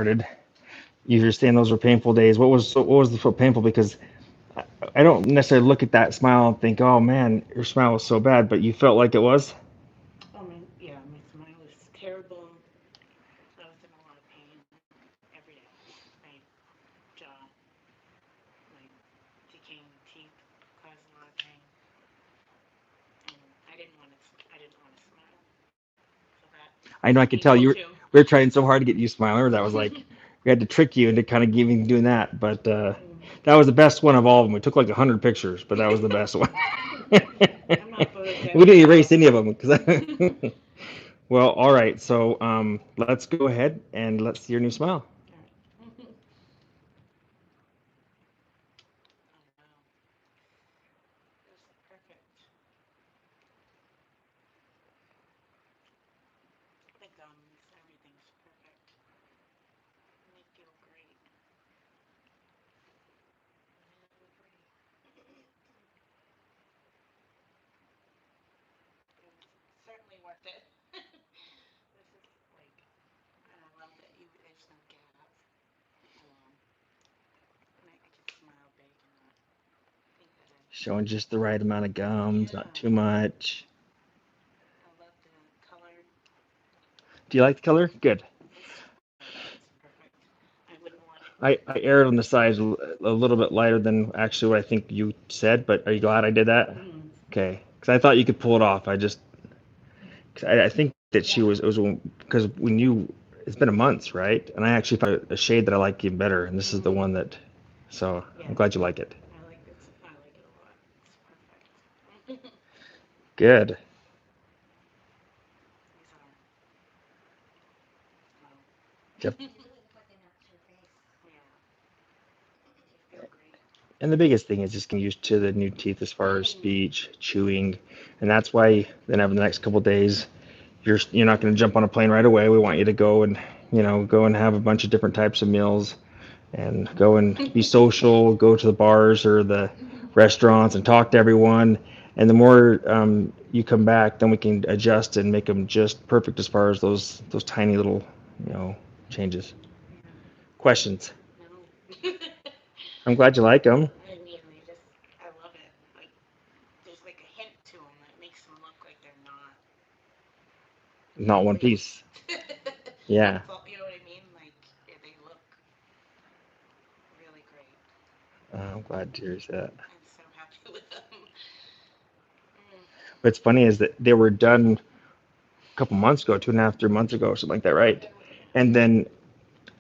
started. You were saying those were painful days. What was the so painful? Because I, I don't necessarily look at that smile and think, oh man, your smile was so bad, but you felt like it was. Oh, yeah, my smile is terrible. I was in a lot of pain every day. My jaw, my decaying teeth caused a lot of pain, and I didn't want to smile. So that I was know I could tell painful you too. we were trying so hard to get you smiling. That was like we had to trick you into kind of giving doing that. But that was the best one of all of them. We took like 100 pictures, but that was the best one. I'm not We photogenic didn't at all. erase any of them because. Well, all right. So let's go ahead and let's see your new smile. All right. Oh wow, this is perfect. The gums, everything's perfect. And they feel great. Really great. It was certainly worth it. This is like, and I love that there's no gap. And I can smile big and not think that Showing just the right amount of gums, not yeah, too much. I love the color. Do you like the color? Good. It's perfect. I wouldn't want it. I erred on the side a little bit lighter than actually what I think you said, but are you glad I did that? Mm, Okay, because I thought you could pull it off. I just, 'cause I think that she yeah, was, it was because when you, it's been a month, right? And I actually found a shade that I like even better, and this is the mm, one that, so I'm yeah. glad you like it. I like it a lot. It's perfect. Good. These are well. Yep. Yeah, they feel great. And the biggest thing is just getting used to the new teeth as far as Mm, speech, chewing, and that's why then over the next couple of days you're not going to jump on a plane right away. We want you to go and go and have a bunch of different types of meals and go and be social, go to the bars or the restaurants and talk to everyone. And the more you come back, then we can adjust and make them just perfect as far as those tiny little you know changes. yeah. Questions? No. I'm glad you like them. I mean, I love it. Like, there's like a hint to them that makes them look like they're not Not one lace. piece. Yeah. So, you know what I mean? Like, yeah, they look really great. I'm glad to hear that. I'm so happy with them. Mm, What's funny is that they were done a couple months ago, 2.5, 3 months ago, or something like that, right? And then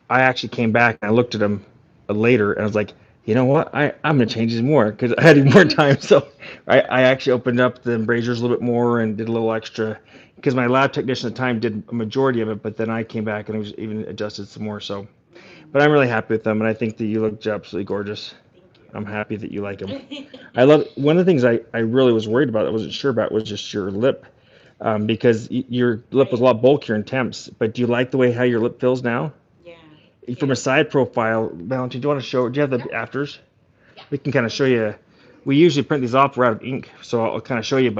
I actually came back and I looked at them later and I was like, you know what? I'm gonna change these more because I had even more time. So I actually opened up the embrasures a little bit more and did a little extra because my lab technician at the time did a majority of it, but then I came back and it was even adjusted some more. So, mm, but I'm really happy with them and I think that you look absolutely gorgeous. thank I'm happy that you like them. you. I love one of the things I really was worried about, I wasn't sure about, was just your lip, because your lip was a Right. lot bulkier in temps. But do you like the way how your lip feels now? Yeah. From a Yeah. side profile, Valentin, do you want to show? Do you have the Yeah. afters? Yeah. We can kind of show you. We usually print these off out of ink, so I'll kind of show you.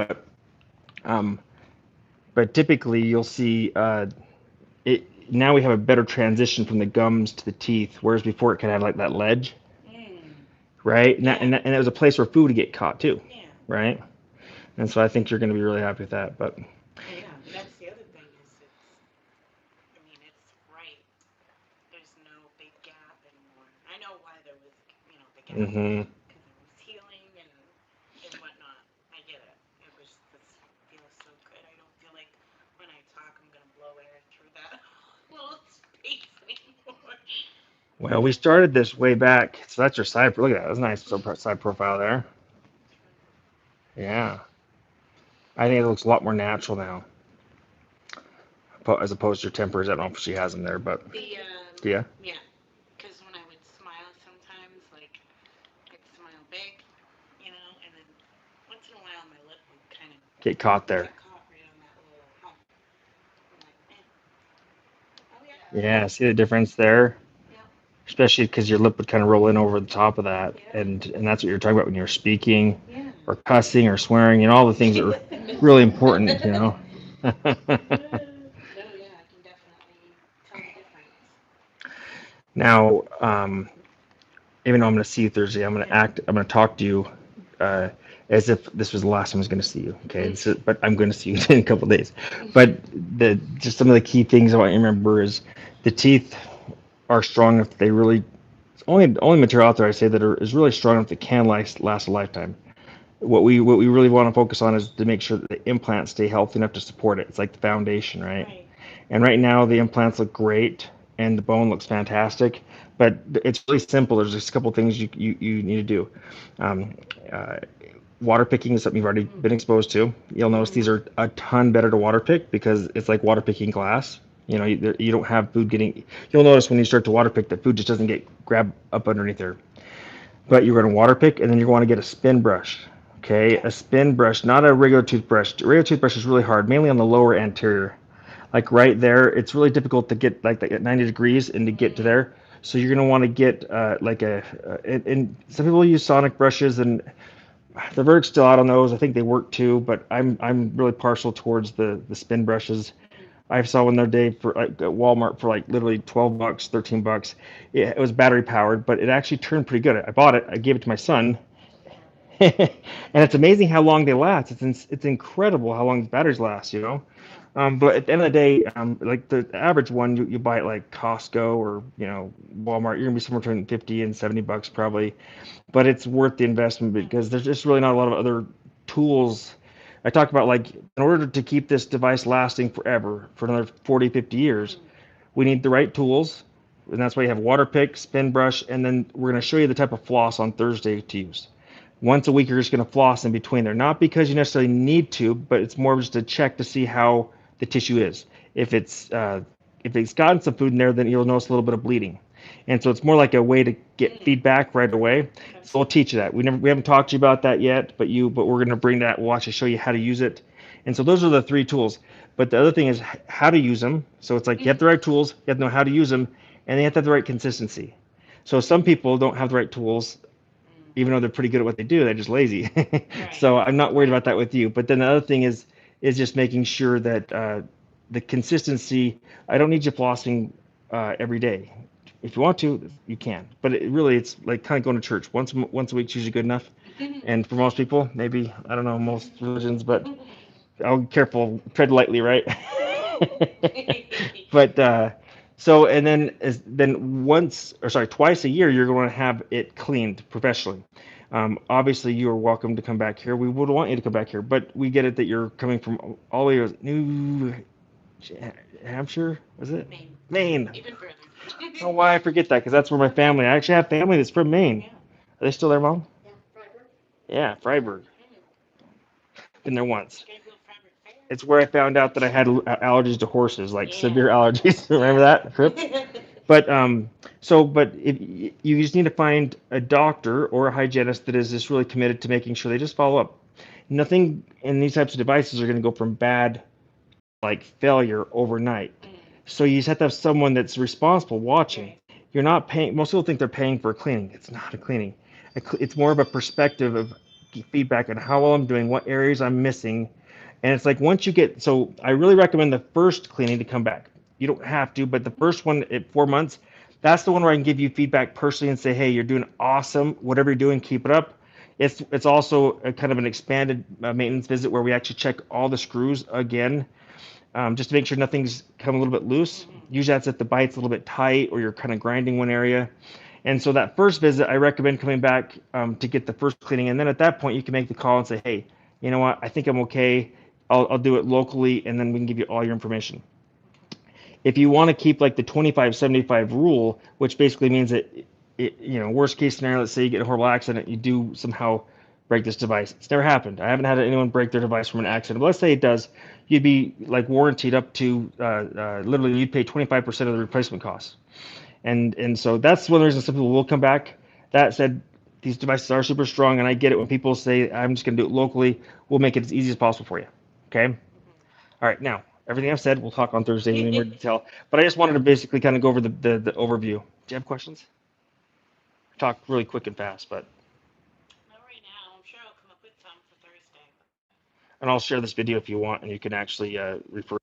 Um, but typically you'll see it. Now we have a better transition from the gums to the teeth, whereas before it kind of had like that ledge, Mm, right? And yeah. and it was a place where food would get caught too, Yeah. right? And so I think you're going to be really happy with that. But Yeah. That's the other thing is I mean, it's right. There's no big gap anymore. I know why there was, the gap hmm because I was healing and whatnot. I get it. This feels so good. I don't feel like when I talk, I'm gonna blow air through that little space anymore. well, we started this way back, so that's your side. Look at that. That's a nice side profile there. That's right. Yeah, I think it looks a lot more natural now, as opposed to your tempers. I don't know if she has them there, but yeah, Yeah, because when I would smile, sometimes like I'd smile big, and then once in a while my lip would kind of get caught there. get caught right on that little hump. I'm like, oh yeah, Yeah, see the difference there, yeah, especially because your lip would kind of roll in over the top of that, yeah, and that's what you're talking about when you're speaking, yeah. or cussing, or swearing, all the things that are really important. No, yeah, I can definitely tell the difference. Now, even though I'm going to see you Thursday, I'm going to talk to you uh, as if this was the last time I was going to see you. Okay, but I'm going to see you in a couple of days. But just some of the key things I want you to remember is the teeth are strong if they really. Only material out there I say that is really strong enough that can last a lifetime. What we really want to focus on is to make sure that the implants stay healthy enough to support it. It's like the foundation, right? Right. And right now the implants look great and the bone looks fantastic, but it's really simple. There's just a couple things you need to do. Um, uh, Water picking is something you've already been exposed to. You'll notice these are a ton better to water pick because it's like water picking glass. You don't have food getting. You'll notice when you start to water pick that food just doesn't get grabbed up underneath there. But you're going to water pick, and then you're going to get a spin brush. Okay, a spin brush, not a regular toothbrush. A regular toothbrush is really hard, mainly on the lower anterior. Like right there, it's really difficult to get like at 90 degrees and to get to there. So you're going to want to get and some people use sonic brushes, and the verdict's still out on those. I think they work too, but I'm really partial towards the spin brushes. I saw one the other day for like at Walmart for like literally $12, $13. It was battery powered, but it actually turned pretty good. I bought it. I gave it to my son, and it's amazing how long they last. It's incredible how long the batteries last. But at the end of the day, like the average one, you buy it like Costco or Walmart, you're gonna be somewhere between 50 and $70 probably, but it's worth the investment because there's just really not a lot of other tools. I talked about like in order to keep this device lasting forever for another 40, 50 years, we need the right tools, and that's why you have water pick, spin brush, and then we're going to show you the type of floss on Thursday to use. Once a week, you're just going to floss in between there, not because you necessarily need to, but it's more just a check to see how the tissue is. If it's gotten some food in there, then you'll notice a little bit of bleeding, and so it's more like a way to get feedback right away. So we'll teach you that. We haven't talked to you about that yet, but we're going to bring that. We'll actually show you how to use it. And so those are the three tools. But the other thing is how to use them. So it's like you have the right tools, you have to know how to use them, and you have to have the right consistency. So some people don't have the right tools, even though they're pretty good at what they do. They're just lazy. So I'm not worried about that with you. But then the other thing is just making sure that the consistency. I don't need you flossing every day. If you want to, you can. But it's like kind of going to church once a week is usually good enough. And for most people, maybe I don't know most religions, but I'll be careful, tread lightly, right? But so and then twice a year you're going to have it cleaned professionally. Obviously, you are welcome to come back here. We would want you to come back here, but we get it that you're coming from all the way to New Hampshire, was it? Maine. Even further. I don't know why I forget that because that's where my family. I actually have family that's from Maine. Are they still there, Mom? Yeah, Freiburg. Been there once. It's where I found out that I had allergies to horses, like severe allergies. Remember that trip? But if you just need to find a doctor or a hygienist that is just really committed to making sure they just follow up. Nothing in these types of devices are going to go from bad like failure overnight. So you just have to have someone that's responsible watching. You're not paying. Most people think they're paying for a cleaning. It's not a cleaning. It's more of a perspective of feedback on how well I'm doing, what areas I'm missing, and it's like once you get. So I really recommend the first cleaning to come back. You don't have to, but the first one at 4 months, that's the one where I can give you feedback personally and say, hey, you're doing awesome. Whatever you're doing, keep it up. It's also a kind of an expanded maintenance visit where we actually check all the screws again, just to make sure nothing's come a little bit loose. Usually that's if the bite's a little bit tight or you're kind of grinding one area. And so that first visit, I recommend coming back to get the first cleaning. And then at that point, you can make the call and say, hey, you know what? I think I'm okay. I'll do it locally, and then we can give you all your information. If you want to keep like the 25-75 rule, which basically means that, worst case scenario, let's say you get a horrible accident, you do somehow break this device. It's never happened. I haven't had anyone break their device from an accident. But let's say it does, you'd be like warranted up to literally you'd pay 25% of the replacement costs. And so that's one of the reasons some people will come back. That said, these devices are super strong, and I get it when people say, I'm just going to do it locally. We'll make it as easy as possible for you. Okay? All right, now, everything I've said, we'll talk on Thursday in more detail. But I just wanted to basically kind of go over the overview. Do you have questions? Talk really quick and fast, but. Not right now. I'm sure I'll come up with some for Thursday. And I'll share this video if you want, and you can actually refer